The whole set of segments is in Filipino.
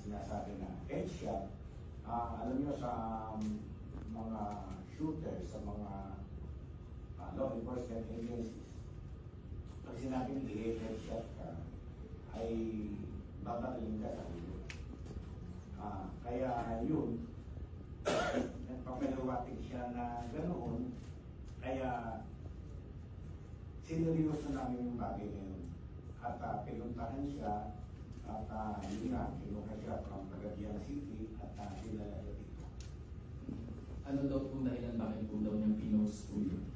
sinasabi na headshot. Alam nyo sa mga shooters, sa mga law enforcement agencies, pag sinabing i-headshot ka, ay babataling ka sa ulo. Kaya yun, nagpapalawatig siya na ganoon, kaya sineryoso namin yung bagay na yun. At pinuntahan siya, at yun nga, kinuha siya from Cagayan City at dinala siya dito. Ano daw kung dahilan bakit po daw niyang pinost po yun?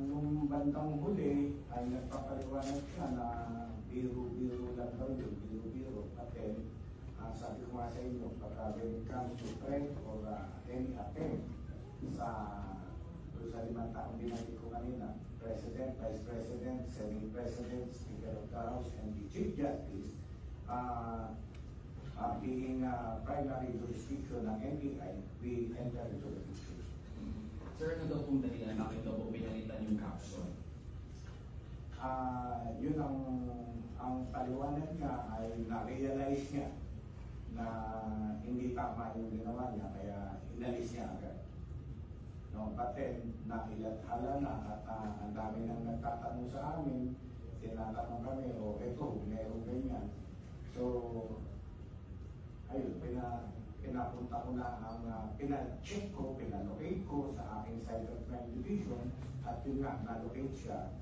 Nung bandang huli ay nagpapaliwanag siya na biro-biro lang daw yun, biro-biro. At then, sabi ko nga sa inyo, pagka when it comes to threat or any attempt sa 5 taong binanggit ko kanina, President, Vice President, Senate President, Speaker of the House, and the Chief Justice, being primary jurisdiction ng NBI, we enter into the picture. Sir, ano daw kung dahilan bakit daw po pinalitan yung caption? Yun ang paliwanag niya ay na-realize niya na hindi tama yung ginawa niya, kaya inalis niya agad. No, but then, nailathala na at ang dami nang nagtatanong sa amin, tinatanong kami, eto, meron ganyan. So, ayun, pinapunta ko na pina-check ko, pinalocate ko sa aking cybercrime division at yun nga, nalocate siya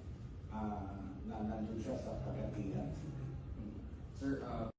na nandun siya sa Cagayan City. Sir,